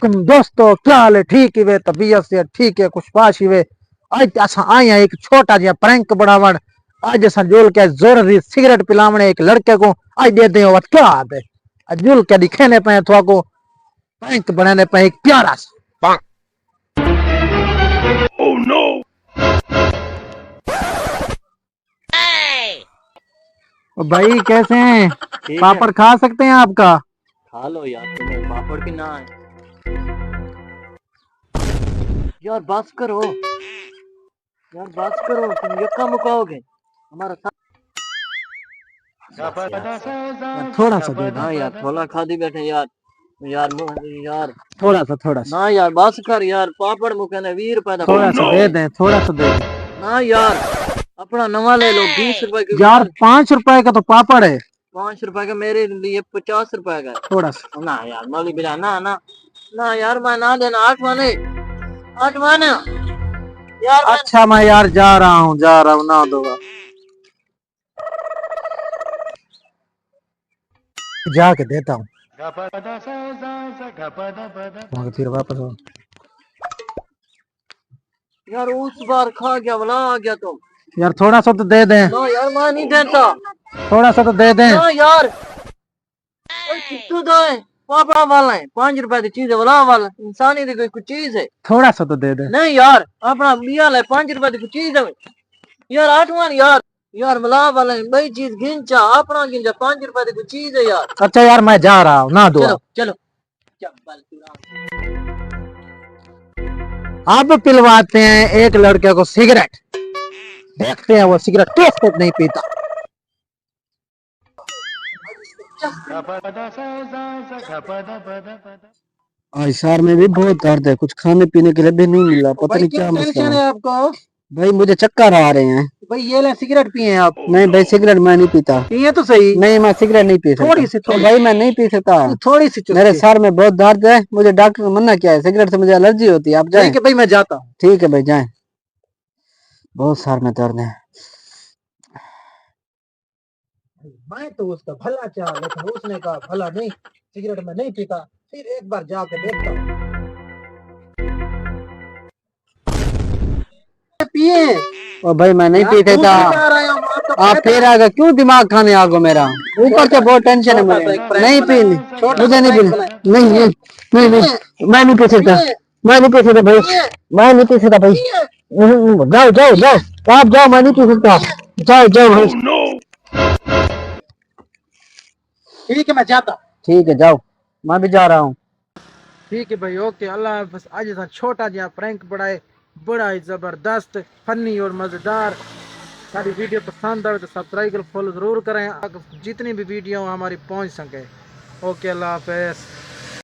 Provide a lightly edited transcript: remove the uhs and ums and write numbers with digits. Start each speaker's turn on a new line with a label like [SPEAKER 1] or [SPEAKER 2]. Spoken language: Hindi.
[SPEAKER 1] दोस्तों क्या हाल है? ठीक है वे, तबीयत से ठीक है, खुशबाश ही वे। आज असा आए हैं एक छोटा जिहा प्रैंक बनावण। आज असा जुल के जरूरी सिगरेट पिलावणे एक लड़के को आज दे दे और क्या बात है। आज जुल के दिखाने पे थोड़ा को प्रैंक बनाने पे एक प्यारा सा। Oh no! भाई कैसे हैं?
[SPEAKER 2] ठीक है।
[SPEAKER 1] पापड़ खा सकते हैं आपका?
[SPEAKER 2] खा लो यार, तुम्हें पापड़ की ना है यार। बस करो यार, बस करो, तुम यक्का मुकाओगे हमारा साथ।
[SPEAKER 1] यार थोड़ा सा दे दो।
[SPEAKER 2] हाँ यार, थोड़ा खा दी बैठे यार। यार यार
[SPEAKER 1] थोड़ा सा
[SPEAKER 2] ना यार, बस कर यार, पापड़ मुके ने 20 रुपए का
[SPEAKER 1] थोड़ा सा दे दें, थोड़ा सा दे दें।
[SPEAKER 2] ना यार, अपना नवा ले लो 20 रुपए की
[SPEAKER 1] यार 5 रुपए का तो पापड़ है।
[SPEAKER 2] 5 रुपए का मेरे लिए 50 रुपए का है।
[SPEAKER 1] थोड़ा सा
[SPEAKER 2] ना यार, मौली बिला ना ना ना यार, मैं ना देना। 8 माने 8 माने यार।
[SPEAKER 1] अच्छा मैं यार जा रहा हूँ ना दूंगा। जाके देता हूँ फिर वापस आओ।
[SPEAKER 2] यार उस बार खा गया, वाला आ गया तुम।
[SPEAKER 1] यार थोड़ा सा तो दे दें।
[SPEAKER 2] ना यार, मैं नहीं देता।
[SPEAKER 1] थोड़ा सा तो दे दें।
[SPEAKER 2] ना यार, कितू दो है, पापड़ा वाला है, 5 रुपए की चीज है, वाला वाला इंसानी की कोई चीज है।
[SPEAKER 1] थोड़ा सा तो दे दें।
[SPEAKER 2] नहीं यार, अपना बिया है, 5 रुपए की चीज है यार। 8 मान यार, यार मला वाला है, भाई चीज गिनचा अपना गिनचा, 5 रुपए की चीज है यार।
[SPEAKER 1] अच्छा यार मैं जा रहा हूँ ना दूंगा।
[SPEAKER 2] चलो चलो।
[SPEAKER 1] अब पिलवाते हैं एक लड़के को सिगरेट, देखते हैं वो सिगरेट टेस्ट नहीं पीता।
[SPEAKER 3] आज सर में भी बहुत दर्द है, कुछ खाने पीने के लिए भी नहीं मिला, पता नहीं क्या मसला
[SPEAKER 1] है
[SPEAKER 3] है।
[SPEAKER 1] आपको?
[SPEAKER 3] भाई मुझे चक्कर आ रहे हैं।
[SPEAKER 1] भाई ये ले सिगरेट पिए आप?
[SPEAKER 3] नहीं भाई, सिगरेट मैं नहीं पीता।
[SPEAKER 1] पिए तो सही।
[SPEAKER 3] नहीं, मैं सिगरेट नहीं पी सकता।
[SPEAKER 1] थोड़ी सी
[SPEAKER 3] तो भाई मैं नहीं पी सकता।
[SPEAKER 1] थोड़ी सी
[SPEAKER 3] मेरे सर में बहुत दर्द है, मुझे डॉक्टर ने मना किया है, सिगरेट से मुझे एलर्जी होती है। आप जाएं।
[SPEAKER 1] ठीक है भाई मैं जाता हूँ।
[SPEAKER 3] ठीक है भाई जाएं, बहुत सर में दर्द है।
[SPEAKER 1] मैं तो उसका भला चाह, लेकिन उसने कहा भला नहीं, सिगरेट में नहीं पीता। फिर एक बार जाके देखता हूँ। पिए?
[SPEAKER 3] और भाई मैं नहीं पी सकता। आप फिर आगे क्यों दिमाग खाने आगो मेरा? ऊपर से बहुत टेंशन है मुझे। नहीं पीनी, मुझे नहीं पीनी। नहीं नहीं नहीं नहीं, मैं नहीं पी सकता, मैं नहीं पी सकता भाई, मैं नहीं पी सकता भाई। जाओ जाओ जाओ, आप जाओ, मैं नहीं पी सकता। जाओ जाओ भाई।
[SPEAKER 1] ठीक है मैं जाता।
[SPEAKER 3] ठीक है जाओ, मैं भी जा रहा हूँ।
[SPEAKER 1] ठीक है भाई, ओके, अल्लाह हाफ़िज़। आज था छोटा जहा प्रैंक पड़ा है, बड़ा ही जबरदस्त, फनी और मजेदार। सारी वीडियो पसंद आए तो सब्सक्राइब फॉलो जरूर करें, जितनी भी वीडियो हमारी पहुंच सके। ओके, अल्लाह हाफ़िज़।